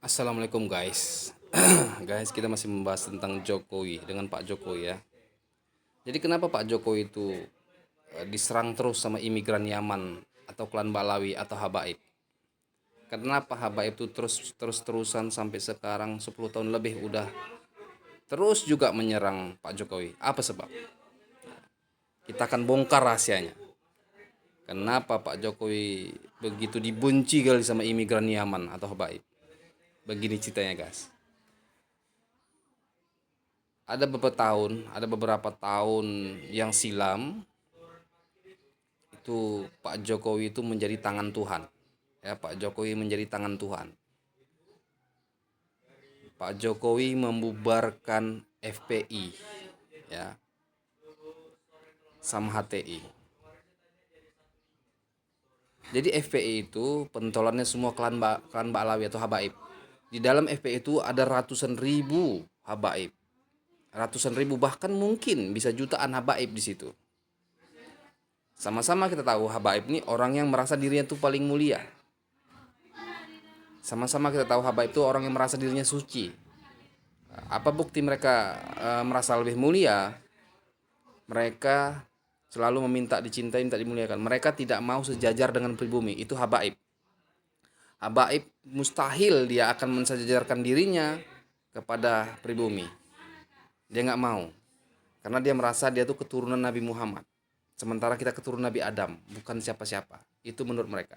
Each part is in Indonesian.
Assalamualaikum guys. Guys, kita masih membahas tentang Jokowi dengan Pak Jokowi ya. Jadi kenapa Pak Jokowi itu diserang terus sama imigran Yaman atau klan Balawi atau Habaib? Kenapa Habaib itu terus-terusan sampai sekarang 10 tahun lebih udah terus juga menyerang Pak Jokowi? Apa sebab? Kita akan bongkar rahasianya. Kenapa Pak Jokowi begitu dibenci kali sama imigran Yaman atau Habaib? Begini ceritanya guys. Ada beberapa tahun yang silam itu Pak Jokowi itu menjadi tangan Tuhan. Ya, Pak Jokowi menjadi tangan Tuhan. Pak Jokowi membubarkan FPI ya, sama HTI. Jadi FPI itu pentolannya semua klan Ba'alawi atau Habaib. Di dalam FPI itu ada ratusan ribu Habaib. Ratusan ribu bahkan mungkin bisa jutaan Habaib di situ. Sama-sama kita tahu Habaib ini orang yang merasa dirinya itu paling mulia. Sama-sama kita tahu Habaib itu orang yang merasa dirinya suci. Apa bukti mereka merasa lebih mulia? Mereka selalu meminta dicintai, minta dimuliakan. Mereka tidak mau sejajar dengan pribumi. Itu Habaib. Habaib mustahil dia akan mensejajarkan dirinya kepada pribumi. Dia nggak mau. Karena dia merasa dia tuh keturunan Nabi Muhammad. Sementara kita keturunan Nabi Adam, bukan siapa-siapa. Itu menurut mereka.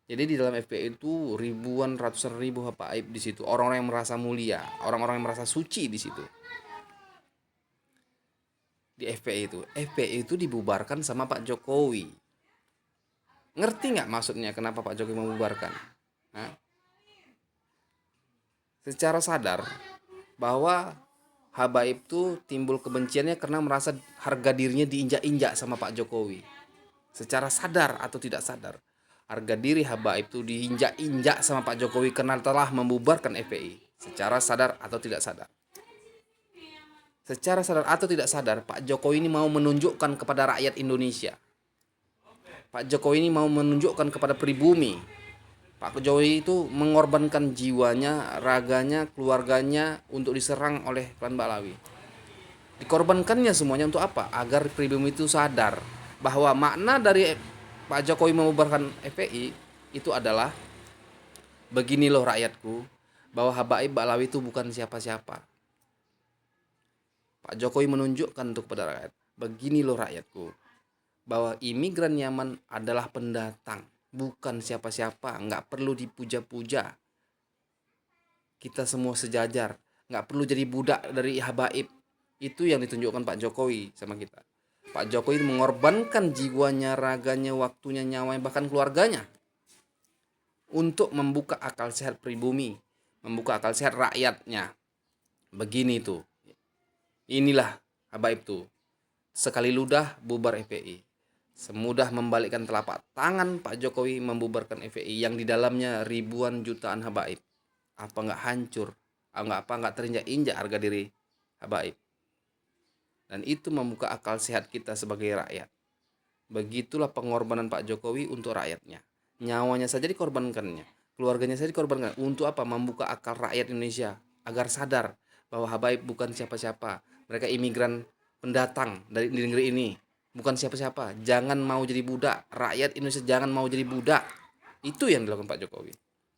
Jadi di dalam FPI itu ratusan ribu Habaib di situ. Orang-orang yang merasa mulia, orang-orang yang merasa suci di situ. Di FPI itu dibubarkan sama Pak Jokowi. Ngerti nggak maksudnya kenapa Pak Jokowi membubarkan? Nah, secara sadar bahwa Habaib itu timbul kebenciannya karena merasa harga dirinya diinjak-injak sama Pak Jokowi. Secara sadar atau tidak sadar, harga diri Habaib itu diinjak-injak sama Pak Jokowi karena telah membubarkan FPI. Secara sadar atau tidak sadar. Secara sadar atau tidak sadar, Pak Jokowi ini mau menunjukkan kepada rakyat Indonesia. Pak Jokowi ini mau menunjukkan kepada pribumi. Pak Jokowi itu mengorbankan jiwanya, raganya, keluarganya untuk diserang oleh klan Balawi. Dikorbankannya semuanya untuk apa? Agar pribumi itu sadar bahwa makna dari Pak Jokowi membubarkan FPI itu adalah begini loh rakyatku, bahwa Habaib Balawi itu bukan siapa-siapa. Pak Jokowi menunjukkan untuk kepada rakyat, begini loh rakyatku, bahwa imigran Yaman adalah pendatang, bukan siapa-siapa, nggak perlu dipuja-puja. Kita semua sejajar, nggak perlu jadi budak dari Habaib. Itu yang ditunjukkan Pak Jokowi sama kita. Pak Jokowi mengorbankan jiwanya, raganya, waktunya, nyawanya, bahkan keluarganya untuk membuka akal sehat pribumi, membuka akal sehat rakyatnya. Begini tuh. Inilah Habaib tuh. Sekali ludah bubar FPI. Semudah membalikkan telapak tangan Pak Jokowi membubarkan FPI yang di dalamnya ribuan jutaan Habaib. Apa nggak hancur? Nggak terinjak-injak harga diri Habaib? Dan itu membuka akal sehat kita sebagai rakyat. Begitulah pengorbanan Pak Jokowi untuk rakyatnya. Nyawanya saja dikorbankannya, keluarganya saja dikorbankan. Untuk apa? Membuka akal rakyat Indonesia agar sadar bahwa Habaib bukan siapa-siapa. Mereka imigran pendatang dari negeri ini. Bukan siapa-siapa. Jangan mau jadi budak. Rakyat Indonesia jangan mau jadi budak. Itu yang dilakukan Pak Jokowi.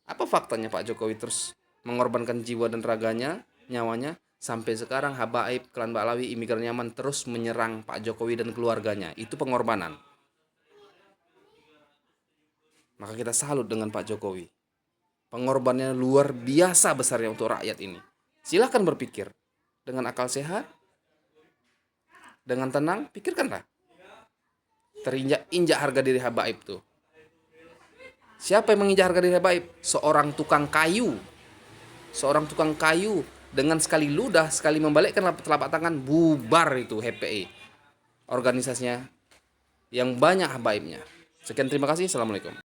Apa faktanya Pak Jokowi terus mengorbankan jiwa dan raganya, nyawanya, sampai sekarang Habaib, klan Ba'alawi, imigran Yaman terus menyerang Pak Jokowi dan keluarganya. Itu pengorbanan. Maka kita salut dengan Pak Jokowi. Pengorbanannya luar biasa besarnya untuk rakyat ini. Silahkan berpikir dengan akal sehat, dengan tenang, pikirkanlah. Terinjak-injak harga diri Habaib tuh. Siapa yang menginjak harga diri Habaib? Seorang tukang kayu. Seorang tukang kayu dengan sekali ludah, sekali membalikkan telapak tangan, bubar itu HPI. Organisasinya yang banyak Habaibnya. Sekian, terima kasih. Assalamualaikum.